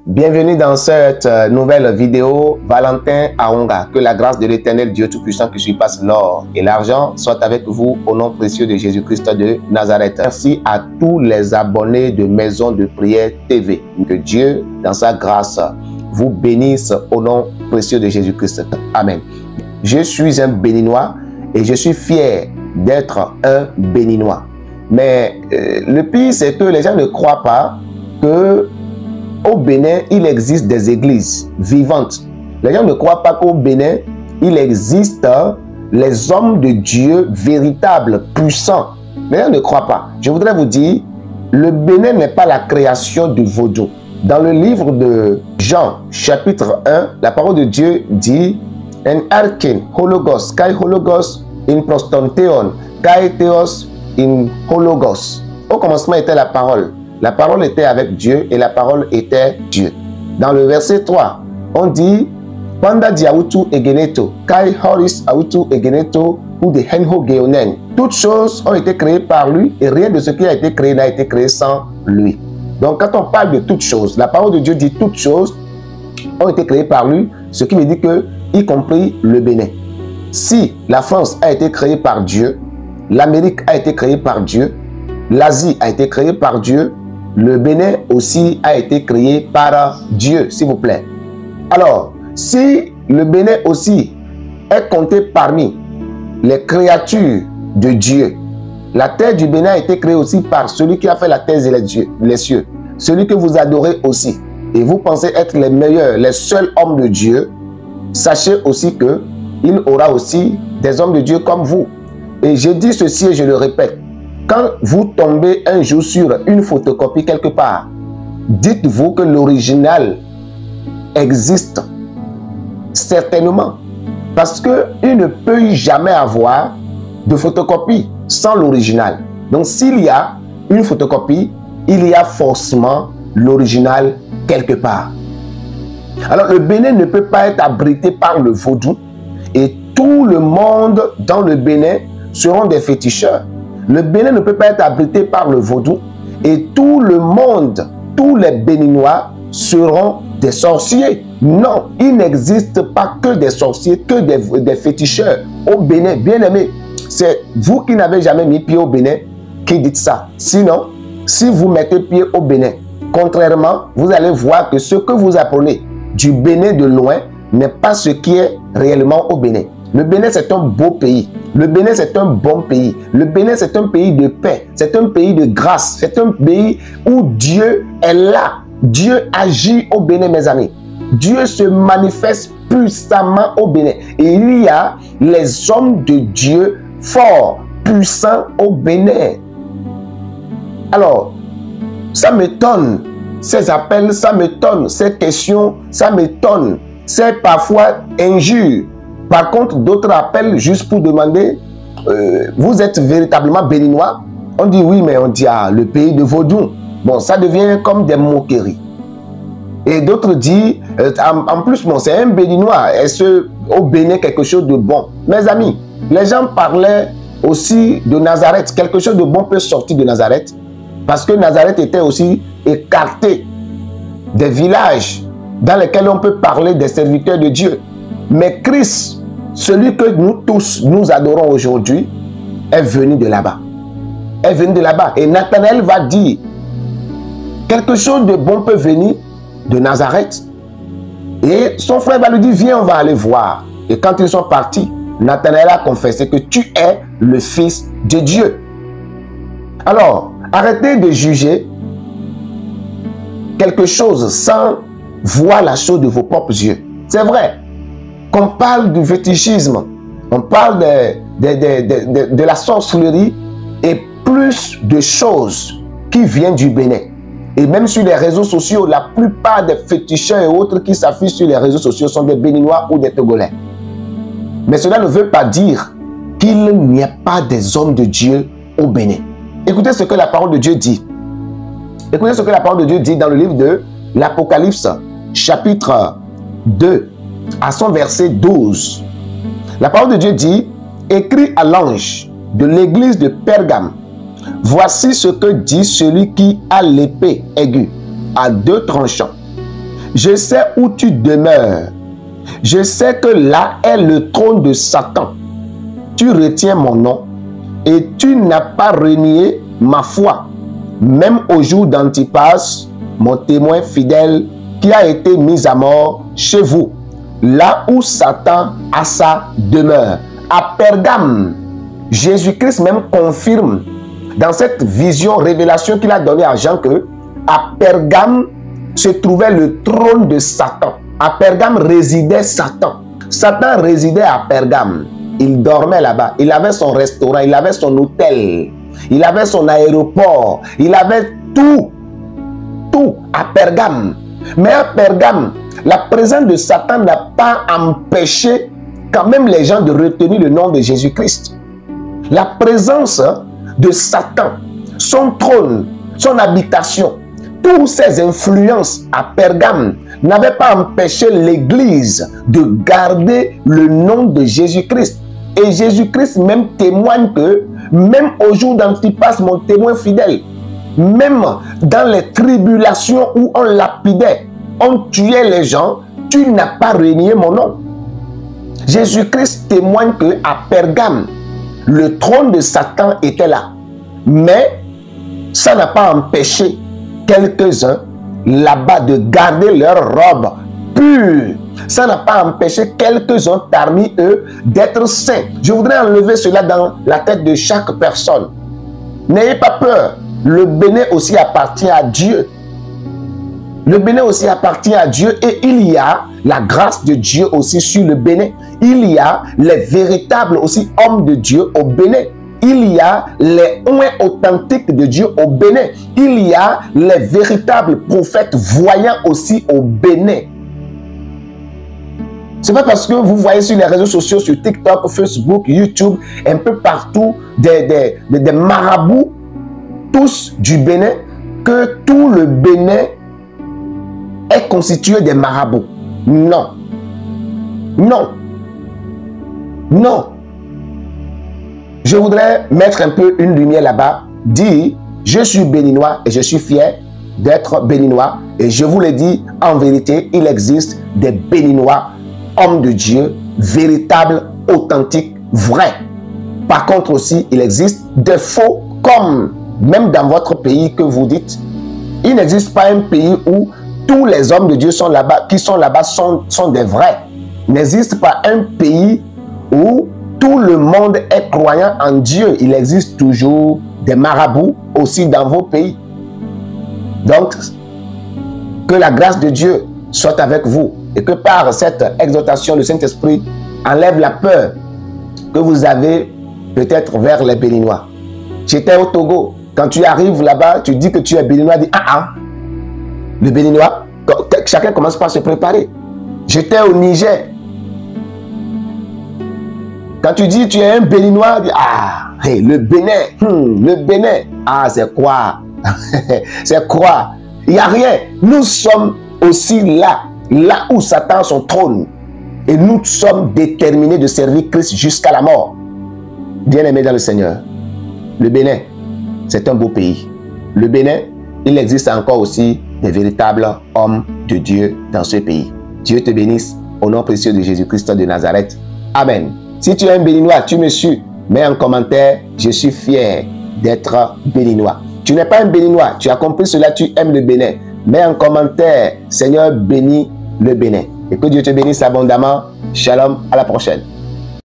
Bienvenue dans cette nouvelle vidéo. Valentin Aonga, que la grâce de l'Éternel Dieu Tout-Puissant qui surpasse l'or et l'argent soit avec vous au nom précieux de Jésus-Christ de Nazareth. Merci à tous les abonnés de Maison de Prière TV. Que Dieu, dans sa grâce, vous bénisse au nom précieux de Jésus-Christ. Amen. Je suis un Béninois et je suis fier d'être un Béninois. Mais le pire, c'est que les gens ne croient pas que au Bénin, il existe des églises vivantes. Les gens ne croient pas qu'au Bénin, il existe les hommes de Dieu véritables, puissants. Les gens ne croient pas. Je voudrais vous dire, le Bénin n'est pas la création du vaudou. Dans le livre de Jean, chapitre 1, la parole de Dieu dit « En arkin hologos, kai hologos in prostonteon, kai theos in hologos ». Au commencement était la parole. La parole était avec Dieu et la parole était Dieu. Dans le verset 3, on dit Panda diautu egeneto, kai horis autu egeneto ou de henho geonen. Toutes choses ont été créées par lui et rien de ce qui a été créé n'a été créé sans lui. Donc quand on parle de toutes choses, la parole de Dieu dit toutes choses ont été créées par lui, ce qui veut dire que, y compris le Bénin. Si la France a été créée par Dieu, l'Amérique a été créée par Dieu, l'Asie a été créée par Dieu, le Bénin aussi a été créé par Dieu, s'il vous plaît. Alors, si le Bénin aussi est compté parmi les créatures de Dieu, la terre du Bénin a été créée aussi par celui qui a fait la terre et les cieux, celui que vous adorez aussi, et vous pensez être les meilleurs, les seuls hommes de Dieu, sachez aussi que il aura aussi des hommes de Dieu comme vous. Et je dis ceci et je le répète. Quand vous tombez un jour sur une photocopie quelque part, dites-vous que l'original existe certainement. Parce qu'il ne peut jamais avoir de photocopie sans l'original. Donc s'il y a une photocopie, il y a forcément l'original quelque part. Alors le Bénin ne peut pas être abrité par le vaudou et tout le monde dans le Bénin seront des féticheurs. Le Bénin ne peut pas être abrité par le vaudou et tout le monde, tous les Béninois seront des sorciers. Non, il n'existe pas que des sorciers, que des féticheurs au Bénin. Bien aimé, c'est vous qui n'avez jamais mis pied au Bénin qui dites ça. Sinon, si vous mettez pied au Bénin, contrairement, vous allez voir que ce que vous apprenez du Bénin de loin n'est pas ce qui est réellement au Bénin. Le Bénin, c'est un beau pays. Le Bénin, c'est un bon pays. Le Bénin, c'est un pays de paix. C'est un pays de grâce. C'est un pays où Dieu est là. Dieu agit au Bénin, mes amis. Dieu se manifeste puissamment au Bénin. Et il y a les hommes de Dieu forts, puissants au Bénin. Alors, ça m'étonne. Ces appels, ça m'étonne. Ces questions, ça m'étonne. C'est parfois injure. Par contre, d'autres appellent juste pour demander vous êtes véritablement béninois? On dit oui, mais on dit ah, le pays de vaudou. Bon, ça devient comme des moqueries. Et d'autres disent en plus, bon, c'est un béninois. Est-ce au Bénin quelque chose de bon? Mes amis, les gens parlaient aussi de Nazareth. Quelque chose de bon peut sortir de Nazareth. Parce que Nazareth était aussi écarté des villages dans lesquels on peut parler des serviteurs de Dieu. Mais Christ, celui que nous tous, nous adorons aujourd'hui, est venu de là-bas. Est venu de là-bas. Et Nathanaël va dire, quelque chose de bon peut venir de Nazareth. Et son frère va lui dire, viens, on va aller voir. Et quand ils sont partis, Nathanaël a confessé que tu es le Fils de Dieu. Alors, arrêtez de juger quelque chose sans voir la chose de vos propres yeux. C'est vrai. Qu'on parle du fétichisme, on parle de la sorcellerie et plus de choses qui viennent du Bénin. Et même sur les réseaux sociaux, la plupart des féticheurs et autres qui s'affichent sur les réseaux sociaux sont des Béninois ou des Togolais. Mais cela ne veut pas dire qu'il n'y a pas des hommes de Dieu au Bénin. Écoutez ce que la parole de Dieu dit. Écoutez ce que la parole de Dieu dit dans le livre de l'Apocalypse, chapitre 2. À son verset 12, la parole de Dieu dit, écrit à l'ange de l'église de Pergame, voici ce que dit celui qui a l'épée aiguë à deux tranchants. je sais où tu demeures. Je sais que là est le trône de Satan. Tu retiens mon nom et tu n'as pas renié ma foi, même au jour d'Antipas, mon témoin fidèle, qui a été mis à mort chez vous, là où Satan a sa demeure. À Pergame, Jésus-Christ même confirme dans cette vision, révélation qu'il a donnée à Jean, que à Pergame se trouvait le trône de Satan. À Pergame résidait Satan. Satan résidait à Pergame. Il dormait là-bas. Il avait son restaurant, il avait son hôtel, il avait son aéroport, il avait tout. Tout à Pergame. Mais à Pergame, la présence de Satan n'a pas empêché quand même les gens de retenir le nom de Jésus-Christ. La présence de Satan, son trône, son habitation, toutes ces influences à Pergame n'avaient pas empêché l'Église de garder le nom de Jésus-Christ. Et Jésus-Christ même témoigne que, même au jour d'Antipas, mon témoin fidèle, même dans les tribulations où on lapidait, on tuait les gens, tu n'as pas renié mon nom. Jésus-Christ témoigne qu'à Pergame, le trône de Satan était là. Mais ça n'a pas empêché quelques-uns là-bas de garder leur robe pure. Ça n'a pas empêché quelques-uns parmi eux d'être saints. Je voudrais enlever cela dans la tête de chaque personne. N'ayez pas peur. Le Bénin aussi appartient à Dieu. Le Bénin aussi appartient à Dieu et il y a la grâce de Dieu aussi sur le Bénin. Il y a les véritables aussi hommes de Dieu au Bénin. Il y a les oints authentiques de Dieu au Bénin. Il y a les véritables prophètes voyants aussi au Bénin. C'est pas parce que vous voyez sur les réseaux sociaux, sur TikTok, Facebook, YouTube, un peu partout, des marabouts, tous du Bénin, que tout le Bénin est constitué des marabouts. Non. Non. Non. Je voudrais mettre un peu une lumière là-bas, dire, je suis béninois et je suis fier d'être béninois. Et je vous le dis, en vérité, il existe des béninois, hommes de Dieu, véritables, authentiques, vrais. Par contre aussi, il existe des faux, comme même dans votre pays que vous dites. Il n'existe pas un pays où tous les hommes de Dieu sont là-bas, qui sont là-bas sont des vrais. Il n'existe pas un pays où tout le monde est croyant en Dieu. Il existe toujours des marabouts aussi dans vos pays. Donc, que la grâce de Dieu soit avec vous et que par cette exhortation, le Saint-Esprit enlève la peur que vous avez peut-être vers les Béninois. J'étais au Togo. Quand tu arrives là-bas, tu dis que tu es Béninois, dis le Béninois, chacun commence par se préparer. J'étais au Niger. Quand tu dis tu es un Béninois, dis hey, le Bénin, le Bénin, c'est quoi? C'est quoi? Il n'y a rien. Nous sommes aussi là où Satan a son trône. Et nous sommes déterminés de servir Christ jusqu'à la mort. Bien-aimés dans le Seigneur, le Bénin, c'est un beau pays. Le Bénin, il existe encore aussi des véritables hommes de Dieu dans ce pays. Dieu te bénisse au nom précieux de Jésus-Christ de Nazareth. Amen. Si tu es un Béninois, tu me suis, mets en commentaire, je suis fier d'être Béninois. Tu n'es pas un Béninois, tu as compris cela, tu aimes le Bénin. Mets en commentaire, Seigneur bénit le Bénin. Et que Dieu te bénisse abondamment. Shalom, à la prochaine.